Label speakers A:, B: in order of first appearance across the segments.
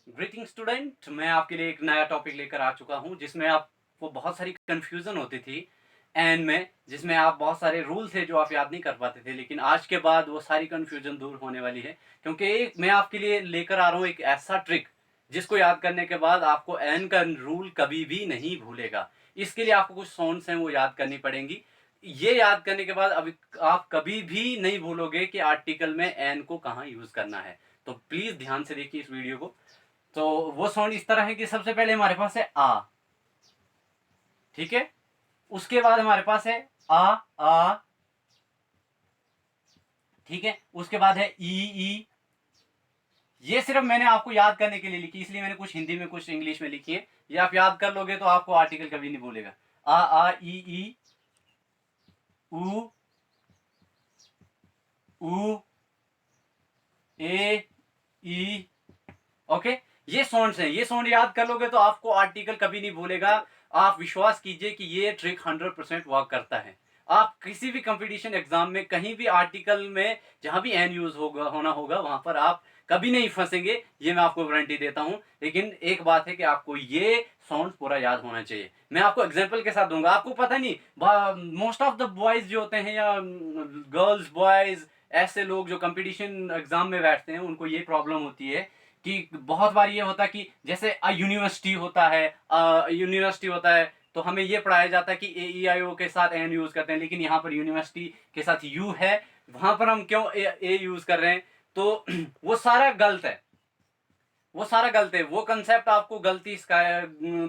A: Greeting student, मैं आपके लिए एक नया टॉपिक लेकर आ चुका हूं जिसमें आपको बहुत सारी कंफ्यूजन होती थी एन में, जिसमें आप बहुत सारे रूल थे जो आप याद नहीं कर पाते थे, लेकिन आज के बाद वो सारी कंफ्यूजन दूर होने वाली है क्योंकि मैं आपके लिए लेकर आ रहा हूं एक ऐसा ट्रिक जिसको याद करने के बाद आपको एन का रूल कभी भी नहीं भूलेगा। इसके लिए आपको कुछ साउंड्स हैं वो याद करनी पड़ेंगी। ये याद करने के बाद अभी आप कभी भी नहीं भूलोगे कि आर्टिकल में एन को कहाँ यूज करना है। तो प्लीज ध्यान से देखिए इस वीडियो को। तो वो साउंड इस तरह है कि सबसे पहले हमारे पास है आ, ठीक है। उसके बाद हमारे पास है आ, ठीक है। उसके बाद है ई। ये सिर्फ मैंने आपको याद करने के लिए लिखी, इसलिए मैंने कुछ हिंदी में कुछ इंग्लिश में लिखी है। ये आप याद कर लोगे तो आपको आर्टिकल कभी नहीं भूलेगा। आ ई ऊ ऊ ए ई। ओके, ये साउंड्स हैं, ये साउंड याद कर लोगे तो आपको आर्टिकल कभी नहीं भूलेगा। आप विश्वास कीजिए कि ये ट्रिक 100% वर्क करता है। आप किसी भी कंपटीशन एग्जाम में कहीं भी आर्टिकल में जहां भी एन यूज होगा होना होगा वहां पर आप कभी नहीं फंसेंगे, ये मैं आपको गारंटी देता हूं। लेकिन एक बात है कि आपको ये साउंड पूरा याद होना चाहिए। मैं आपको एग्जांपल के साथ दूंगा। आपको पता नहीं, मोस्ट ऑफ द बॉयज जो होते हैं या गर्ल्स बॉयज, ऐसे लोग जो कंपटीशन एग्जाम में बैठते हैं उनको ये प्रॉब्लम होती है कि बहुत बार ये होता है कि जैसे यूनिवर्सिटी होता है तो हमें ये पढ़ाया जाता है कि ए ई आई ओ के साथ एन यूज करते हैं, लेकिन यहाँ पर यूनिवर्सिटी के साथ यू है, वहां पर हम क्यों ए यूज कर रहे हैं? तो वो सारा गलत है, वो सारा गलत है। वो कंसेप्ट आपको गलती इसका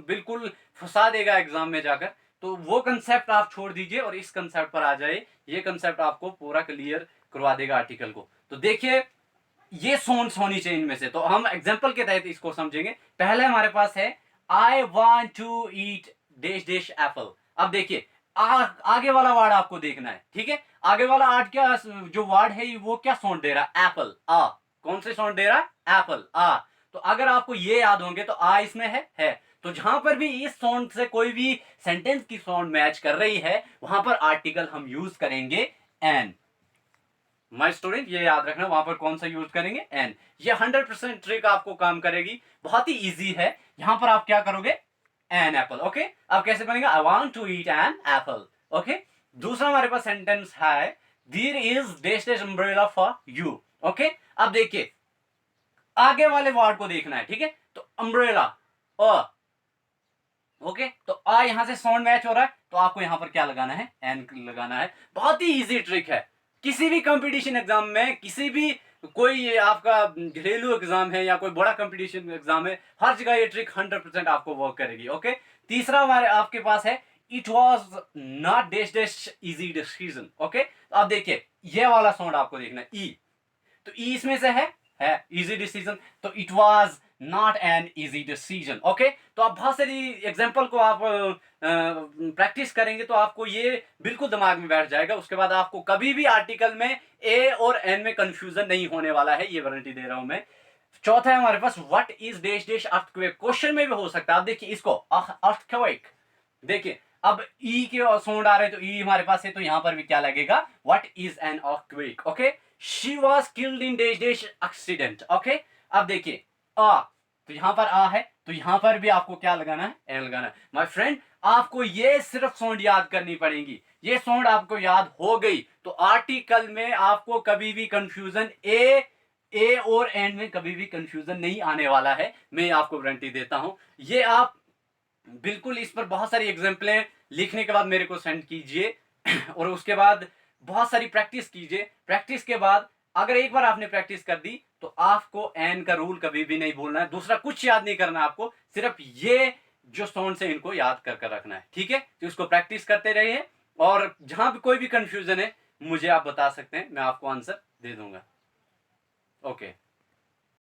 A: बिल्कुल फंसा देगा एग्जाम में जाकर। तो वो कंसेप्ट आप छोड़ दीजिए और इस कंसेप्ट पर आ जाए। ये कंसेप्ट आपको पूरा क्लियर करवा देगा आर्टिकल को। तो देखिए, ये सोन्स होनी चाहिए इनमें से। तो हम एग्जाम्पल के तहत इसको समझेंगे। पहले हमारे पास है I want to eat dash dash apple. अब देखिए, आगे वाला वर्ड आपको देखना है, ठीक है। आगे वाला आर्ट क्या, जो वर्ड है वो क्या साउंड दे रहा है? एप्पल, आ। कौन से साउंड दे रहा है? एप्पल, आ। तो अगर आपको ये याद होंगे तो आ इसमें है। तो जहां पर भी इस साउंड से कोई भी सेंटेंस की साउंड मैच कर रही है वहां पर आर्टिकल हम यूज करेंगे एन। माय स्टूडेंट, ये याद रखना, वहां पर कौन सा यूज करेंगे? एन। ये 100% ट्रिक आपको काम करेगी, बहुत ही इजी है। यहां पर आप क्या करोगे? N apple. ओके, अब कैसे बनेगा? I want to eat an apple. Okay, दूसरा हमारे पास सेंटेंस है there is dash dash umbrella for you. Okay, अब देखिए आगे वाले वर्ड को देखना है, ठीक है। तो अम्ब्रेला, ओके, तो आ यहां से साउंड मैच हो रहा है तो आपको यहां पर क्या लगाना है? एन लगाना है। बहुत ही इजी ट्रिक है। किसी भी कंपटीशन एग्जाम में, किसी भी, कोई आपका घरेलू एग्जाम है या कोई बड़ा कंपटीशन एग्जाम है, हर जगह ये ट्रिक 100% आपको वर्क करेगी। ओके, तीसरा हमारे आपके पास है it was not dash dash easy decision. Okay, तो अब देखिए ये वाला साउंड आपको देखना है, ई। तो ई इसमें से है इजी डिसीजन। तो it was not an easy decision. Okay, तो आप बहुत सारी एग्जांपल को आप प्रैक्टिस करेंगे तो आपको ये बिल्कुल दिमाग में बैठ जाएगा। उसके बाद आपको कभी भी आर्टिकल में ए और एन में कंफ्यूजन नहीं होने वाला है, ये वारंटी दे रहा हूं मैं। चौथा है हमारे पास what is dash dash earthquake. Question में भी हो सकता है। आप देखिए इसको, अर्थक्वेक। देखिए अब ई के साउंड आ रहे हैं तो ई हमारे पास है, तो यहां पर भी क्या लगेगा? What is an earthquake. Okay, she was killed in dash dash accident. Okay, अब देखिए आ, तो यहां पर आ है तो यहां पर भी आपको क्या लगाना है? एन लगाना है। माय फ्रेंड, आपको ये सिर्फ साउंड याद करनी पड़ेगी। ये साउंड आपको याद हो गई तो आर्टिकल में आपको कभी भी कंफ्यूजन ए और एंड में कभी भी कंफ्यूजन नहीं आने वाला है, मैं आपको गारंटी देता हूं। ये आप बिल्कुल इस पर बहुत सारी एग्जाम्पलें लिखने के बाद मेरे को सेंड कीजिए और उसके बाद बहुत सारी प्रैक्टिस कीजिए। प्रैक्टिस के बाद अगर एक बार आपने प्रैक्टिस कर दी तो आपको एन का रूल कभी भी नहीं भूलना है। दूसरा कुछ याद नहीं करना आपको, सिर्फ ये जो साउंड से इनको याद कर कर रखना है, ठीक है। तो इसको प्रैक्टिस करते रहिए और जहां भी कोई भी कंफ्यूजन है मुझे आप बता सकते हैं, मैं आपको आंसर दे दूंगा। ओके।